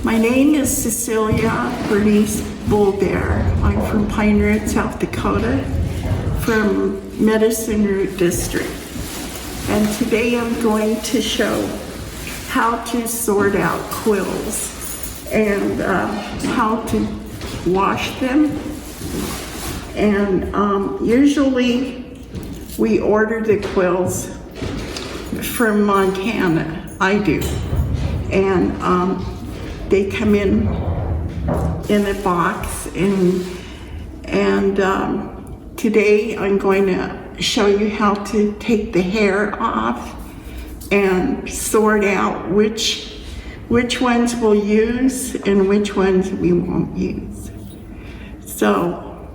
My name is Cecilia Bernice Bullbear. I'm from Pine Ridge, South Dakota, from Medicine Root District. And today I'm going to show how to sort out quills and how to wash them. And usually we order the quills from Montana. I do. And they come in a box, and today I'm going to show you how to take the hair off and sort out which ones we'll use and which ones we won't use. So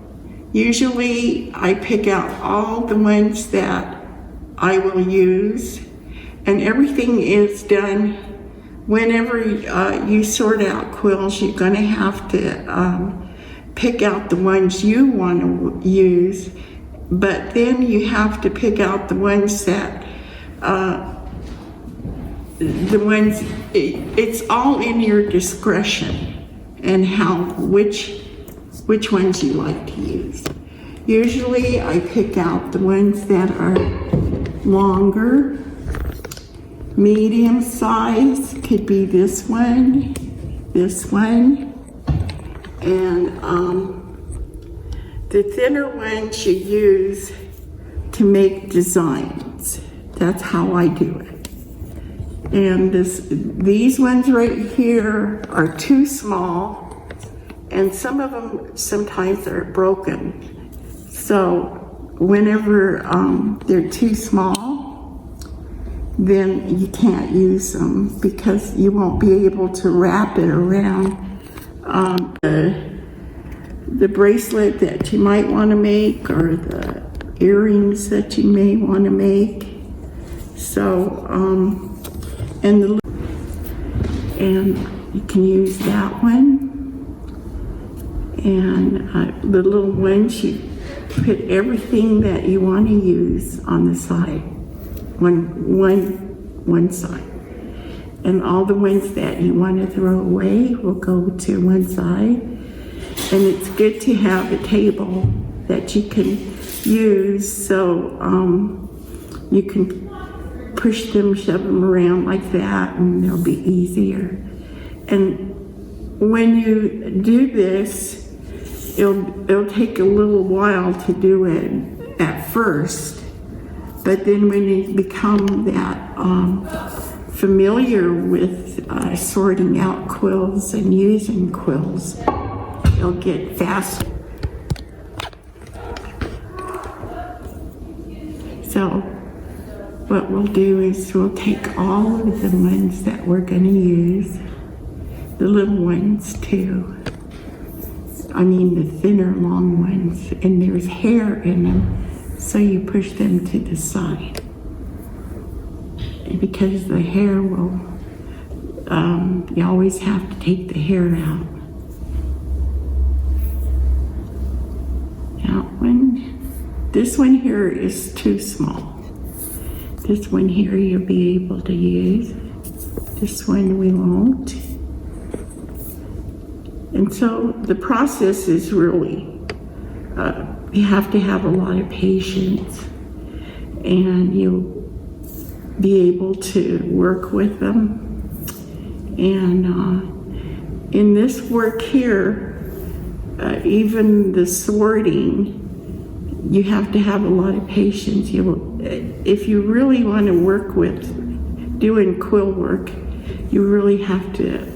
usually I pick out all the ones that I will use, and everything is done. Whenever you sort out quills, you're going to have to pick out the ones you want to use, but then you have to pick out the ones that, it's all in your discretion and which ones you like to use. Usually I pick out the ones that are longer. Medium size could be this one, and the thinner ones you use to make designs. That's how I do it. And these ones right here are too small, and some of them sometimes are broken. So whenever they're too small, then you can't use them because you won't be able to wrap it around the bracelet that you might want to make, or the earrings that you may want to make. So, and you can use that one. And the little ones, you put everything that you want to use on the side. One side, and all the ones that you want to throw away will go to one side. And it's good to have a table that you can use, so you can push them, shove them around like that, and they'll be easier. And when you do this, it'll take a little while to do it at first. But then when you become that familiar with sorting out quills and using quills, it'll get faster. So what we'll do is we'll take all of the ones that we're going to use, the little ones too. I mean the thinner, long ones, and there's hair in them. So you push them to the side. And because the hair will, you always have to take the hair out. That one, this one here is too small. This one here you'll be able to use. This one we won't. And so the process is really, you have to have a lot of patience, and you'll be able to work with them. And in this work here, even the sorting, you have to have a lot of patience. If you really want to work with doing quill work, you really have to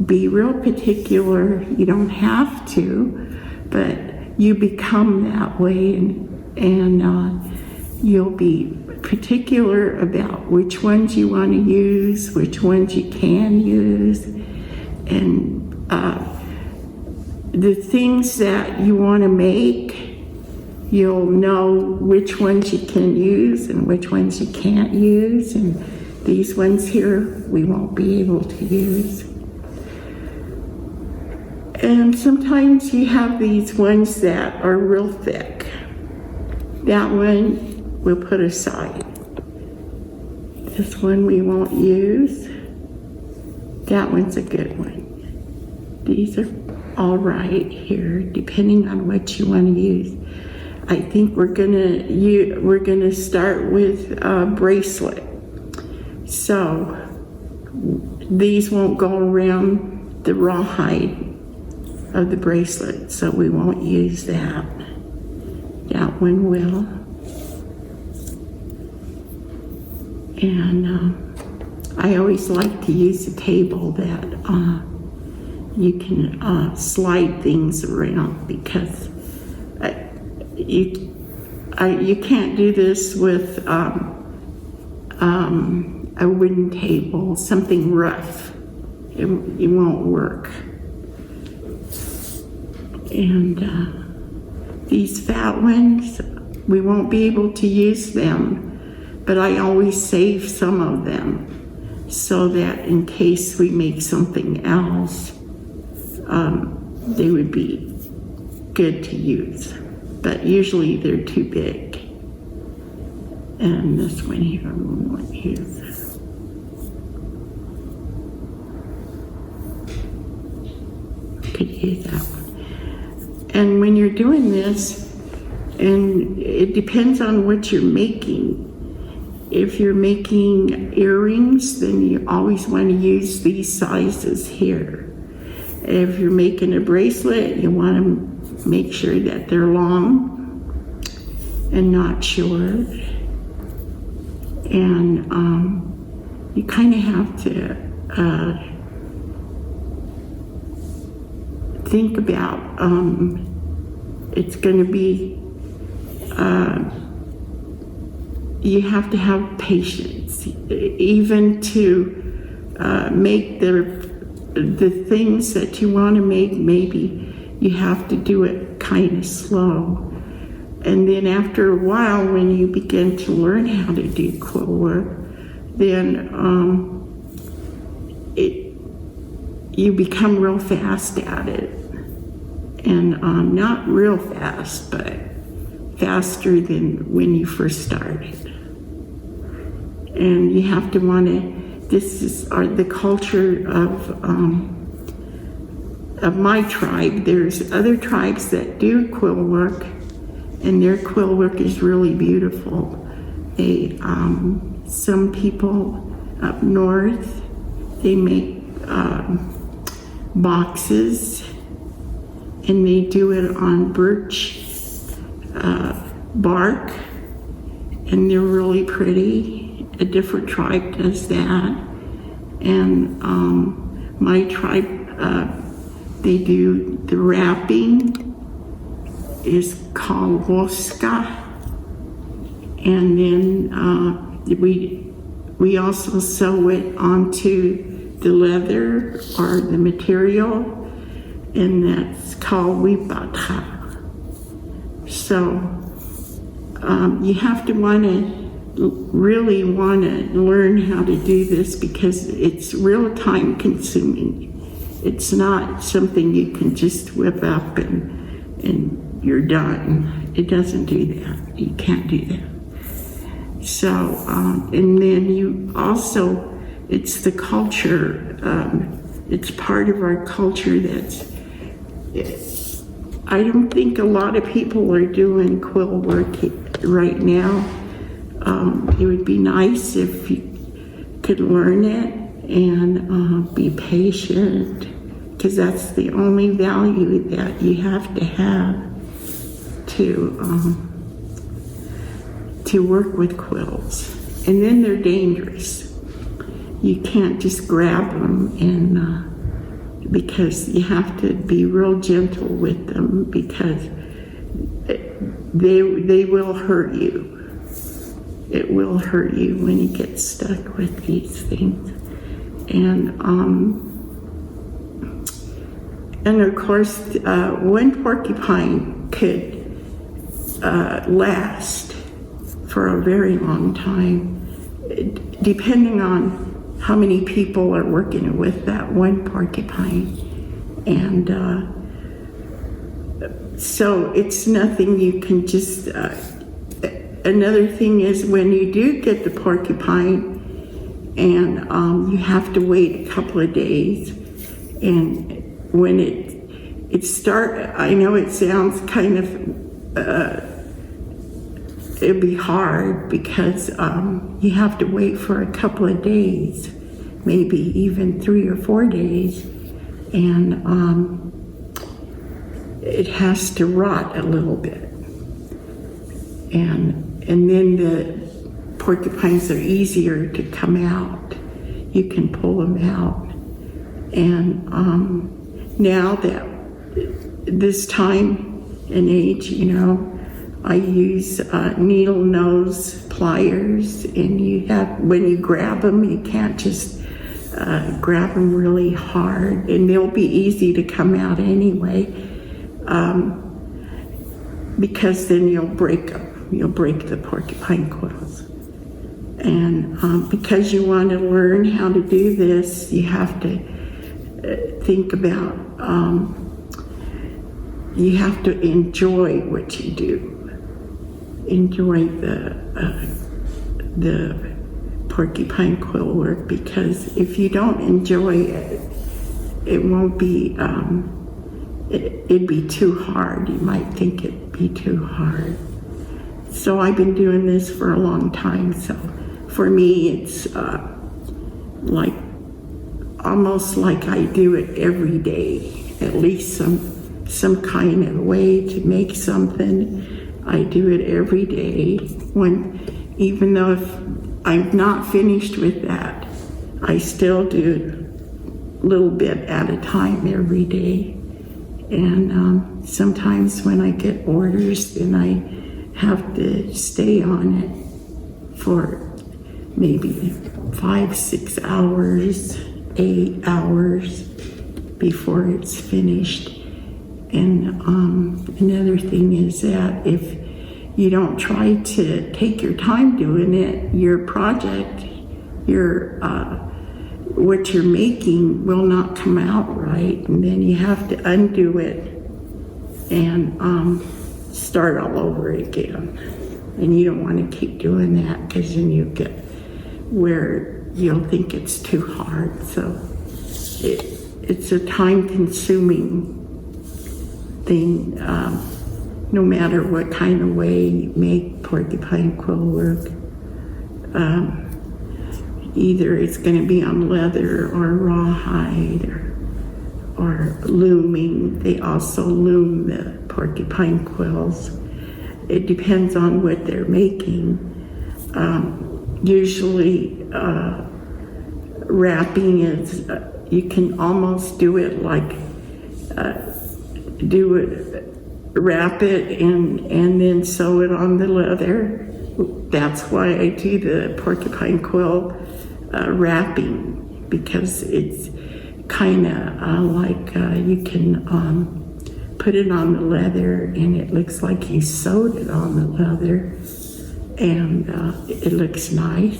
be real particular. You don't have to, but you become that way, and you'll be particular about which ones you want to use, which ones you can use, and the things that you want to make, you'll know which ones you can use and which ones you can't use, and these ones here we won't be able to use. And sometimes you have these ones that are real thick. That one we'll put aside. This one we won't use. That one's a good one. These are all right here, depending on what you want to use. I think we're gonna start with a bracelet. So these won't go around the rawhide of the bracelet, so we won't use that. That one will. And I always like to use a table that you can slide things around, because you can't do this with a wooden table, something rough. It won't work. And these fat ones, we won't be able to use them, but I always save some of them so that in case we make something else, they would be good to use. But usually they're too big. And this one here, we won't use. Could use that one. And when you're doing this, and it depends on what you're making. If you're making earrings, then you always want to use these sizes here. If you're making a bracelet, you want to make sure that they're long and not short. And you kind of have to think about, it's going to be, you have to have patience, even to make the things that you want to make. Maybe you have to do it kind of slow. And then after a while, when you begin to learn how to do quill work, then you become real fast at it. And not real fast, but faster than when you first started. And you have to want to, this is the culture of my tribe. There's other tribes that do quill work, and their quill work is really beautiful. They, some people up north, they make boxes, and they do it on birch bark, and they're really pretty. A different tribe does that. And my tribe, they do the wrapping, is called woska. And then we also sew it onto the leather or the material, and that's called wipata. So you have to really want to learn how to do this, because it's real time consuming. It's not something you can just whip up and you're done. It doesn't do that. You can't do that. So, and then you also, it's the culture, it's part of our culture that's, I don't think a lot of people are doing quill work right now. It would be nice if you could learn it and be patient, because that's the only value that you have to work with quills. And then they're dangerous. You can't just grab them, and because you have to be real gentle with them, because they will hurt you. It will hurt you when you get stuck with these things. And of course, one porcupine could last for a very long time, depending on how many people are working with that one porcupine. And so it's nothing you can just, another thing is when you do get the porcupine, and you have to wait a couple of days, and when I know it sounds kind of, it'd be hard because you have to wait for a couple of days, maybe even 3 or 4 days, and it has to rot a little bit. And then the porcupines are easier to come out. You can pull them out. And now that this time and age, I use needle nose pliers, and when you grab them, you can't just grab them really hard, and they'll be easy to come out anyway, because then you'll break them. You'll break the porcupine quills. And because you want to learn how to do this, you have to think about, you have to enjoy what you do. Enjoy the porcupine quill work, because if you don't enjoy it, it won't be, it'd be too hard. You might think it'd be too hard. So I've been doing this for a long time, so for me it's like almost like I do it every day, at least some kind of way to make something. I do it every day, even though if I'm not finished with that, I still do a little bit at a time every day. And sometimes when I get orders, then I have to stay on it for maybe 5, 6 hours, 8 hours before it's finished. And another thing is that if you don't try to take your time doing it, your project, what you're making will not come out right, and then you have to undo it and start all over again. And you don't want to keep doing that, because then you get where you'll think it's too hard. So it's a time-consuming thing, no matter what kind of way you make porcupine quill work. Either it's going to be on leather or rawhide or looming. They also loom the porcupine quills. It depends on what they're making. Usually wrapping is, you can almost do it like, wrap it and then sew it on the leather. That's why I do the porcupine quill wrapping, because it's kind of like you can put it on the leather and it looks like you sewed it on the leather, and it looks nice.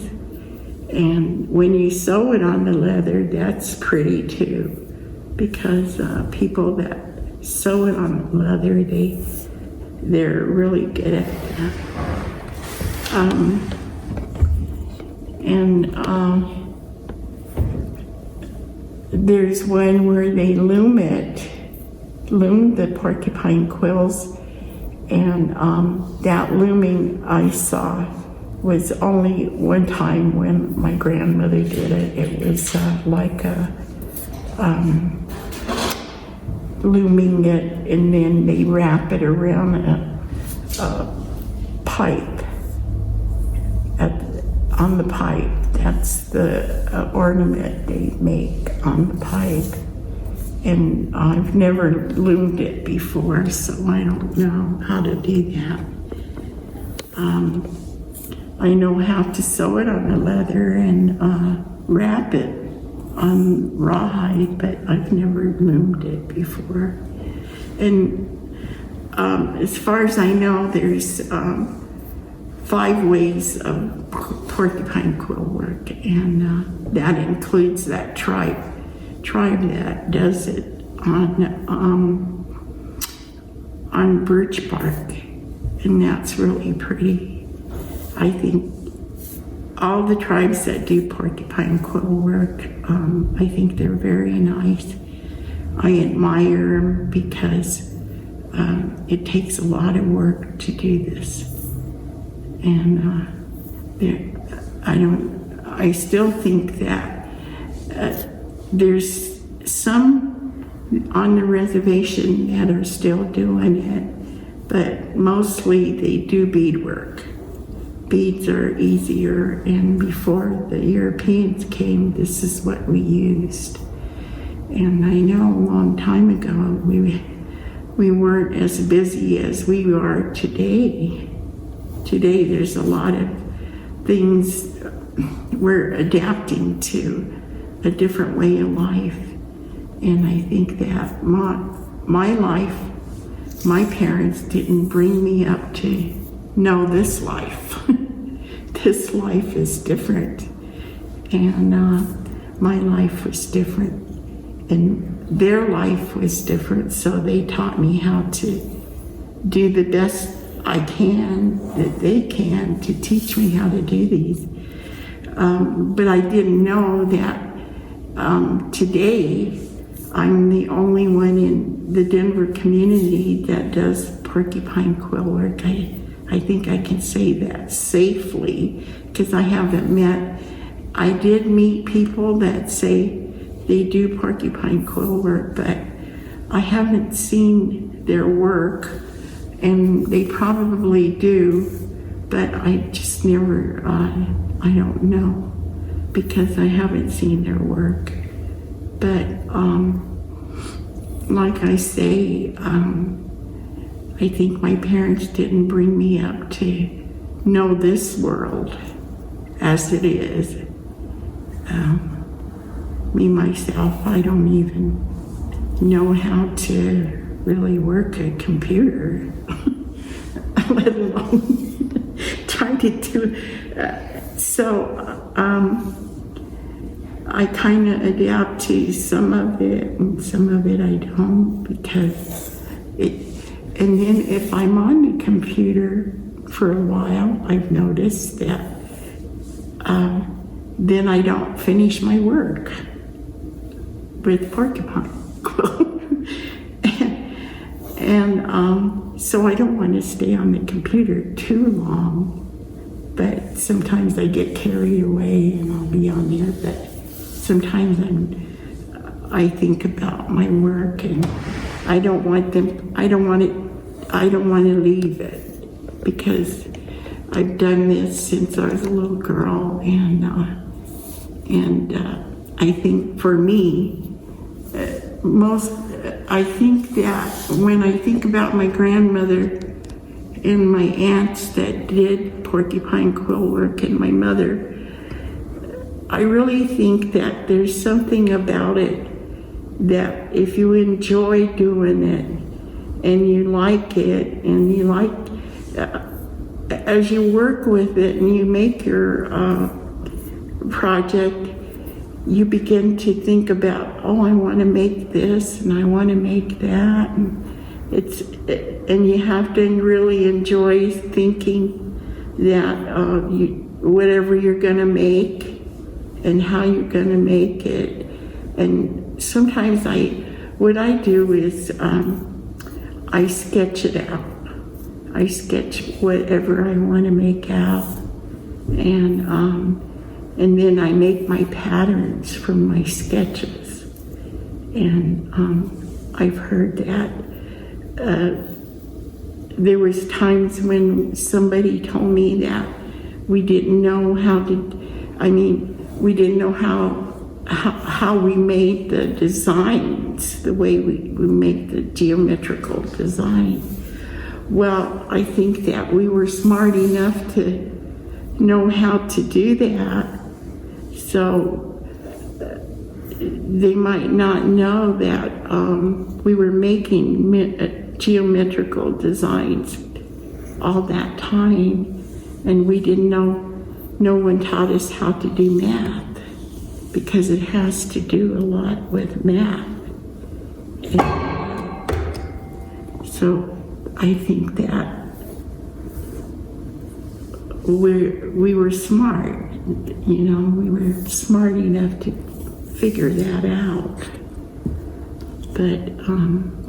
And when you sew it on the leather, that's pretty too, because people that sew it on the leather, they're really good at that. There's one where they loom the porcupine quills, and that looming I saw was only one time when my grandmother did it. It was like looming it, and then they wrap it around a pipe on the pipe. That's the ornament they make on the pipe. And I've never loomed it before, so I don't know how to do that. I know how to sew it on the leather and wrap it on rawhide, but I've never loomed it before. And as far as I know, there's 5 ways of porcupine quill work, and that includes that tribe that does it on birch bark, and that's really pretty. I think all the tribes that do porcupine quill work, I think they're very nice. I admire them because it takes a lot of work to do this. And I still think that there's some on the reservation that are still doing it, but mostly they do beadwork. Beads are easier, and before the Europeans came, this is what we used. And I know a long time ago, we weren't as busy as we are today. Today, there's a lot of things we're adapting to, a different way of life. And I think that my life, my parents didn't bring me up to know this life. This life is different. And my life was different. And their life was different, so they taught me how to do the best I can, that they can, to teach me how to do these. But I didn't know that today I'm the only one in the Denver community that does porcupine quill work. I think I can say that safely, because I did meet people that say they do porcupine quill work, but I haven't seen their work, and they probably do, but I just never, I don't know, because I haven't seen their work. But like I say, I think my parents didn't bring me up to know this world as it is. Me, myself, I don't even know how to really work a computer, let alone try to do I kind of adapt to some of it, and some of it I don't, because and then if I'm on the computer for a while, I've noticed that then I don't finish my work with porcupine quill. and so I don't want to stay on the computer too long, but sometimes I get carried away and I'll be on there, but sometimes I think about my work, and I don't want to leave it, because I've done this since I was a little girl, and I think for me, I think that when I think about my grandmother and my aunts that did porcupine quill work, and my mother, I really think that there's something about it that if you enjoy doing it and you like it, and you like, as you work with it and you make your project, you begin to think about, oh, I want to make this and I want to make that, and you have to really enjoy thinking that whatever you're going to make and how you're going to make it. And sometimes what I do is I sketch it out. I sketch whatever I want to make out, and then I make my patterns from my sketches. And I've heard that there was times when somebody told me that we didn't know we didn't know how we made the designs, the way we make the geometrical design. Well, I think that we were smart enough to know how to do that. So they might not know that we were making geometrical designs all that time, and we didn't know. No one taught us how to do math, because it has to do a lot with math. And so I think that we were smart, we were smart enough to figure that out. But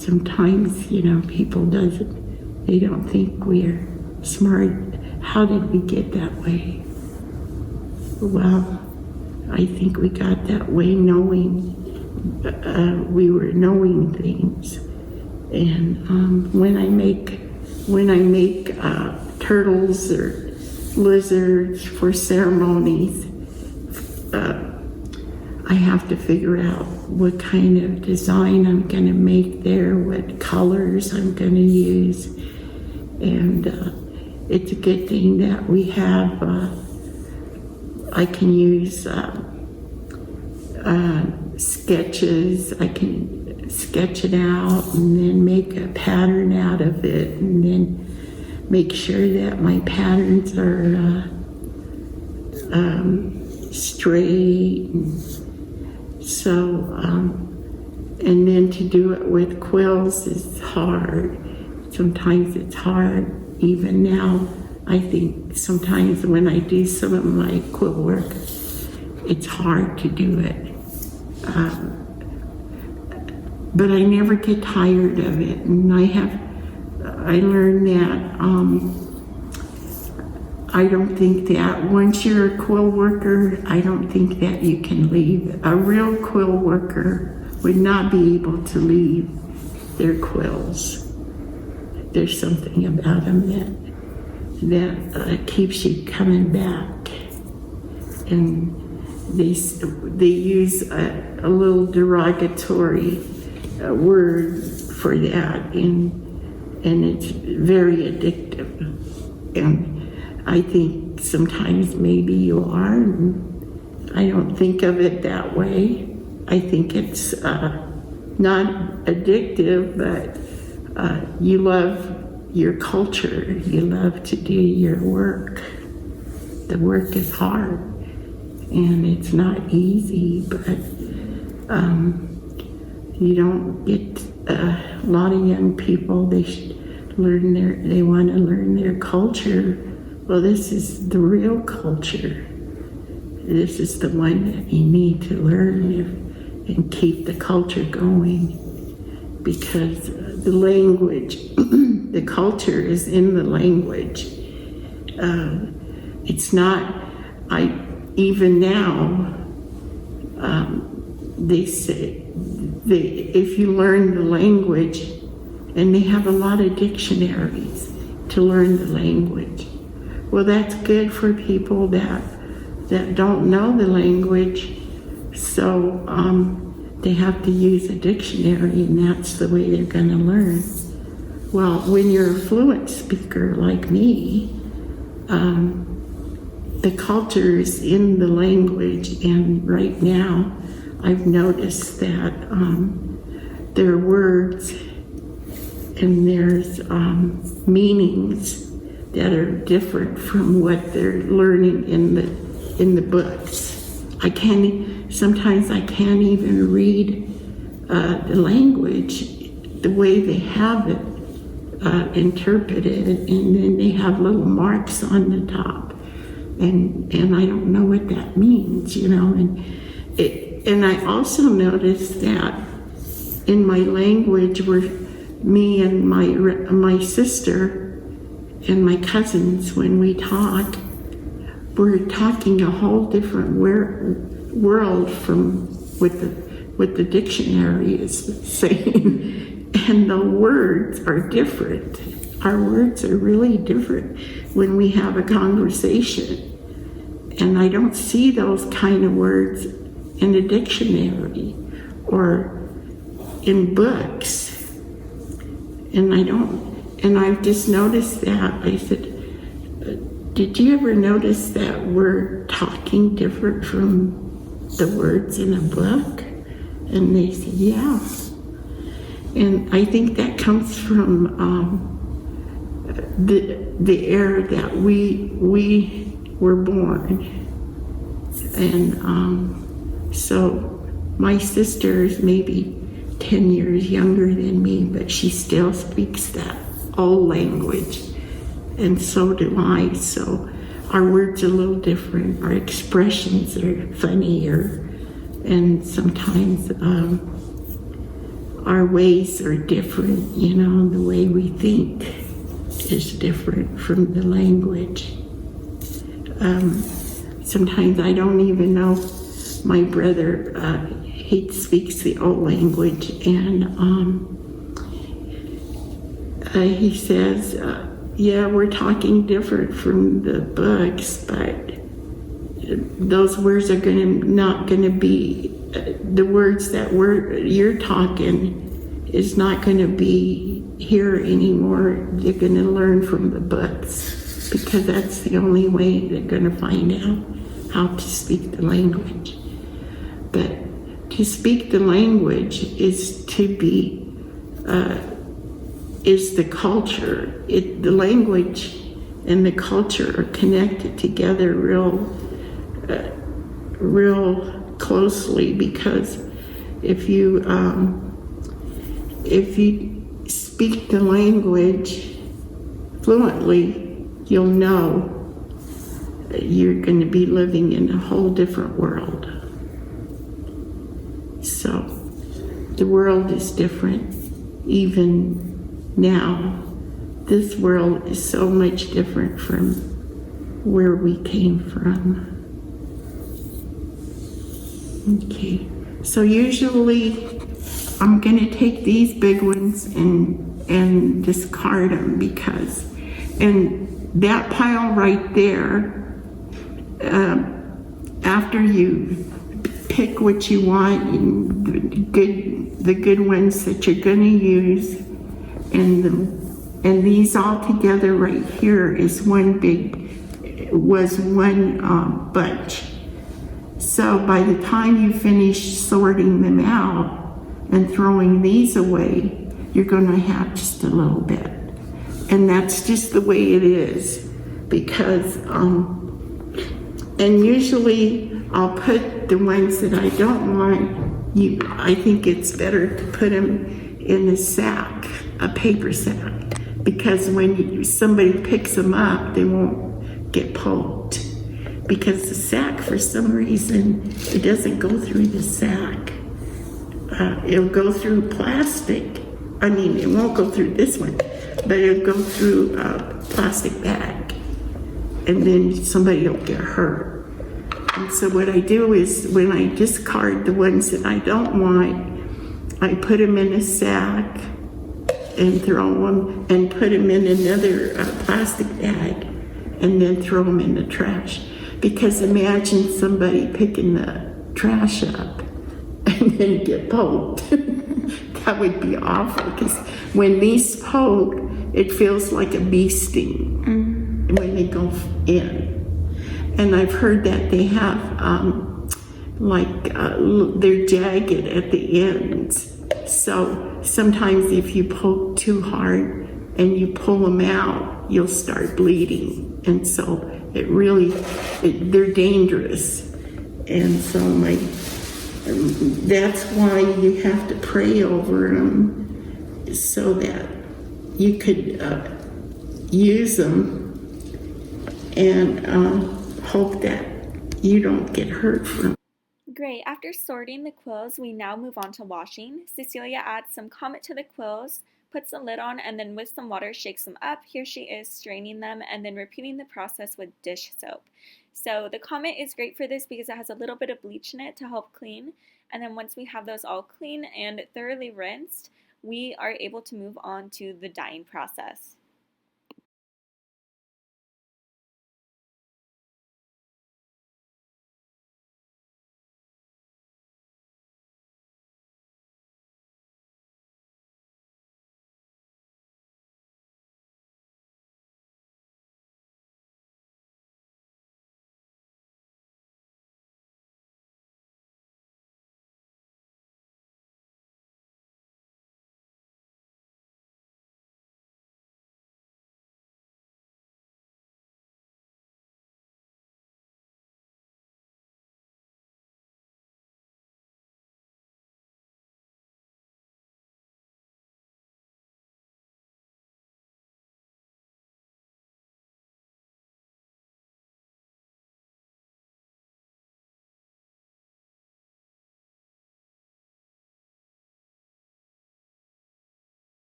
sometimes, people they don't think we're smart. How did we get that way? Well, I think we got that way knowing, we were knowing things. And when I make turtles or lizards for ceremonies, I have to figure out what kind of design I'm going to make there, what colors I'm going to use. And it's a good thing that we have, I can use sketches. I can sketch it out and then make a pattern out of it, and then make sure that my patterns are straight. And then to do it with quills is hard. Sometimes it's hard. Even now, I think sometimes when I do some of my quilt work, it's hard to do it. But I never get tired of it. And I learned that I don't think that once you're a quill worker, I don't think that you can leave. A real quill worker would not be able to leave their quills. There's something about them that keeps you coming back. And they use a little derogatory word for that, and it's very addictive. And I think sometimes maybe you are, and I don't think of it that way. I think it's not addictive, but you love your culture. You love to do your work. The work is hard, and it's not easy, but you don't get a lot of young people, they want to learn their culture. Well, this is the real culture. This is the one that you need to learn and keep the culture going, because the language, the culture is in the language. It's not, even now, they say, if you learn the language, and they have a lot of dictionaries to learn the language. Well, that's good for people that don't know the language, so they have to use a dictionary, and that's the way they're going to learn. Well, when you're a fluent speaker like me, the culture is in the language, and right now I've noticed that there are words and there's meanings that are different from what they're learning in the books. Sometimes I can't even read the language the way they have it interpreted, and then they have little marks on the top, and I don't know what that means, and I also noticed that in my language, where me and my sister and my cousins, when we talk, we're talking a whole different world from what the dictionary is saying, and the words are different. Our words are really different when we have a conversation, and I don't see those kind of words in a dictionary or in books, and I've just noticed that. I said, did you ever notice that we're talking different from the words in a book? And they said, yeah. And I think that comes from the era that we were born. And so my sister is maybe 10 years younger than me, but she still speaks that old language. And so do I. So our words are a little different. Our expressions are funnier. And sometimes our ways are different, you know, the way we think is different from the language. Sometimes I don't even know. My brother, he speaks the old language, and he says, yeah, we're talking different from the books, but those words are not gonna be, the words that you're talking is not gonna be here anymore. They're gonna learn from the books, because that's the only way they're gonna find out how to speak the language. But to speak the language is to be, is the culture. The language and the culture are connected together real closely, because if you speak the language fluently, you'll know you're going to be living in a whole different world. So the world is different even now. This world is so much different from where we came from. Okay, so usually I'm going to take these big ones and discard them, because, and that pile right there, after you pick what you want, the good ones that you're going to use, and these all together right here was one bunch. So by the time you finish sorting them out and throwing these away, you're going to have just a little bit. And that's just the way it is, because, and usually I'll put the ones that I don't want, I think it's better to put them in a sack, a paper sack, because when somebody picks them up, they won't get poked. Because the sack, for some reason, it doesn't go through the sack. It'll go through plastic. I mean, it won't go through this one, but it'll go through a plastic bag, and then somebody will get hurt. And so what I do is, when I discard the ones that I don't want, I put them in a sack and throw them, and put them in another plastic bag, and then throw them in the trash. Because imagine somebody picking the trash up and then get poked. That would be awful, because when these poke, it feels like a bee sting when they go in. And I've heard that they have, they're jagged at the ends. So sometimes if you poke too hard and you pull them out, you'll start bleeding. And so they're dangerous. And so that's why you have to pray over them, so that you could use them and hope that you don't get hurt from them. Great. After sorting the quills, we now move on to washing. Cecilia adds some Comet to the quills, puts the lid on, and then with some water shakes them up. Here she is straining them and then repeating the process with dish soap. So the Comet is great for this because it has a little bit of bleach in it to help clean. And then once we have those all clean and thoroughly rinsed, we are able to move on to the dyeing process.